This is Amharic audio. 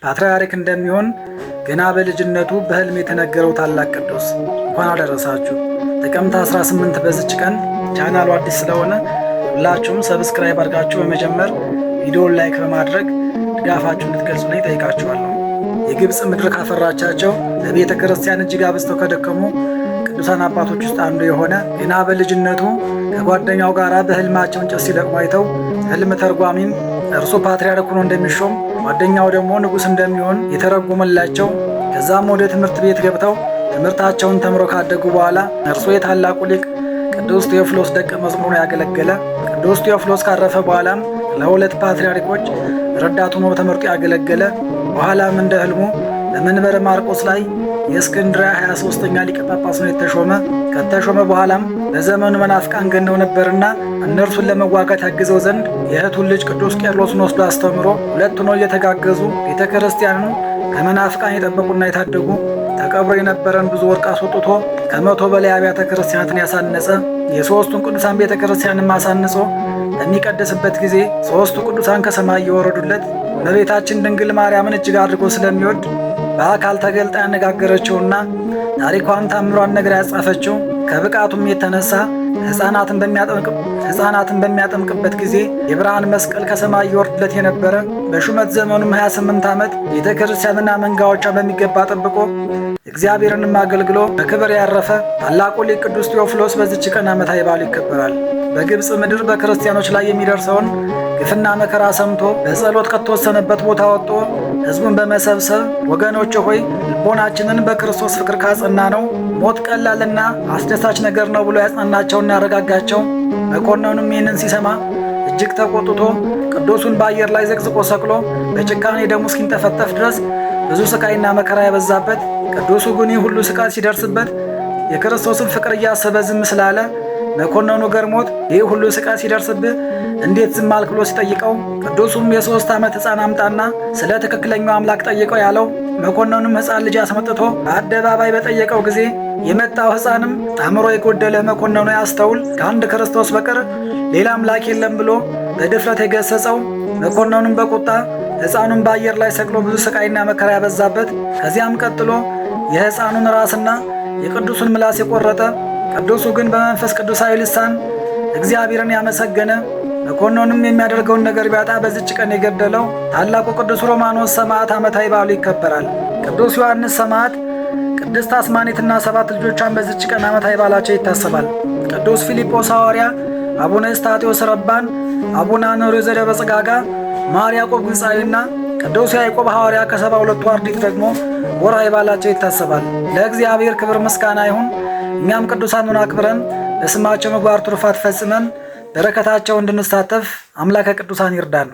ፓትርያርክ እንደሚሆን ገና በልጅነቱ በሕልም የተነገረው ታላቅ ቅዱስ እንኳን አደረሳችሁ። ጥቅምት 18 በዚች ቀን ቻናሉ አዲስ ስለሆነ ሁላችሁም ሰብስክራይብ አድርጋችሁ በመጀመር ቪዲዮውን ላይክ በማድረግ ድጋፋችሁን እንድትገልጹልኝ ጠይቃችኋለሁ። የግብፅ ምድር ካፈራቻቸው ለቤተ ክርስቲያን እጅግ አብዝተው ከደከሙ ቅዱሳን አባቶች ውስጥ አንዱ የሆነ ገና በልጅነቱ ከጓደኛው ጋር በሕልማቸው እንጨት ሲለቅሙ አይተው ሕልም ተርጓሚም እርሱ ፓትርያርክ ሆኖ እንደሚሾም ጓደኛው ደግሞ ንጉሥ እንደሚሆን የተረጎመላቸው። ከዛም ወደ ትምህርት ቤት ገብተው ትምህርታቸውን ተምረው ካደጉ በኋላ እርሱ የታላቁ ሊቅ ቅዱስ ቴዎፍሎስ ደቀ መዝሙር ያገለገለ። ቅዱስ ቴዎፍሎስ ካረፈ በኋላም ለሁለት ፓትርያርኮች ረዳት ሆኖ ተመርጦ ያገለገለ። በኋላም እንደ ሕልሙ በመንበረ ማርቆስ ላይ የእስክንድርያ 23ኛ ሊቀ ጳጳስ ነው የተሾመ። ከተሾመ በኋላም በዘመኑ መናፍቃን ገነው ነበርና እነርሱን ለመዋጋት ያግዘው ዘንድ የእህቱን ልጅ ቅዱስ ቄርሎስን ወስዶ አስተምሮ ሁለት ሆነው እየተጋገዙ ቤተ ክርስቲያኑን ከመናፍቃን የጠበቁና የታደጉ ተቀብሮ የነበረን ብዙ ወርቅ አስወጥቶ ከ100 በላይ አብያተ ክርስቲያናትን ያሳነጸ። የሦስቱን ቅዱሳን ቤተ ክርስቲያንን አሳንጾ በሚቀደስበት ጊዜ ሦስቱ ቅዱሳን ከሰማይ የወረዱለት እመቤታችን ድንግል ማርያምን እጅግ አድርጎ ስለሚወድ በአካል ተገልጣ ያነጋገረችውና ታሪኳን ታምሯን ነግራ ያጻፈችው ከብቃቱም የተነሳ ሕፃናትን በሚያጠምቅበት ጊዜ የብርሃን መስቀል ከሰማይ ይወርድለት የነበረ በሹመት ዘመኑም 28 ዓመት ቤተ ክርስቲያንና መንጋዎቿ በሚገባ ጠብቆ እግዚአብሔርንም አገልግሎ በክብር ያረፈ ታላቁ ሊቅ ቅዱስ ቴዎፍሎስ በዚች ቀን ዓመታዊ በዓሉ ይከበራል። በግብፅ ምድር በክርስቲያኖች ላይ የሚደርሰውን ግፍና መከራ ሰምቶ በጸሎት ከተወሰነበት ቦታ ወጥቶ ሕዝቡን በመሰብሰብ ወገኖች ሆይ ልቦናችንን በክርስቶስ ፍቅር ካጸና ነው ሞት ቀላልና አስደሳች ነገር ነው ብሎ ያጽናናቸውና ያረጋጋቸው። መኮንኑም ይህንን ሲሰማ እጅግ ተቆጥቶ ቅዱሱን በአየር ላይ ዘቅዝቆ ሰቅሎ በጭካኔ ደሙ እስኪንጠፈጠፍ ድረስ ብዙ ስቃይና መከራ ያበዛበት። ቅዱሱ ግን ይህ ሁሉ ስቃይ ሲደርስበት የክርስቶስን ፍቅር እያሰበ ዝም ስላለ መኮንኑ ገርሞት ይህ ሁሉ ስቃይ ሲደርስብህ እንዴት ዝም አልክ ብሎ ሲጠይቀው ቅዱሱም የ3 ዓመት ሕፃን አምጣና ስለ ትክክለኛው አምላክ ጠይቀው ያለው። መኮንኑም ሕፃን ልጅ አስመጥቶ በአደባባይ በጠየቀው ጊዜ የመጣው ሕፃንም አእምሮ የጎደለ መኮንኑ ያስተውል ከአንድ ክርስቶስ በቀር ሌላ አምላክ የለም ብሎ በድፍረት የገሰጸው። መኮንኑም በቁጣ ሕፃኑን በአየር ላይ ሰቅሎ ብዙ ስቃይና መከራ ያበዛበት። ከዚያም ቀጥሎ የሕፃኑን ራስና የቅዱሱን ምላስ የቆረጠ። ቅዱሱ ግን በመንፈስ ቅዱሳዊ ልሳን እግዚአብሔርን ያመሰገነ። መኮንኑም የሚያደርገውን ነገር ቢያጣ በዚች ቀን የገደለው ታላቁ ቅዱስ ሮማኖስ ሰማዕት ዓመታዊ በዓሉ ይከበራል። ቅዱስ ዮሐንስ ሰማዕት፣ ቅድስት አስማኔትና 7 ልጆቿን በዚች ቀን ዓመታዊ በዓላቸው ይታሰባል። ቅዱስ ፊልጶስ ሐዋርያ፣ አቡነ እስታቴዎስ ረባን፣ አቡነ አኖሬ ዘደብረጽጋጋ፣ ማር ያዕቆብ ግብፃዊና ቅዱስ ያዕቆብ ሐዋርያ ከ72ቱ አርድእት ደግሞ ወርኃዊ በዓላቸው ይታሰባል። ለእግዚአብሔር ክብር ምስጋና ይሁን። እኛም ቅዱሳኑን አክብረን በስማቸው ምግባር ትሩፋት ፈጽመን በረከታቸው እንድንሳተፍ አምላከ ቅዱሳን ይርዳን።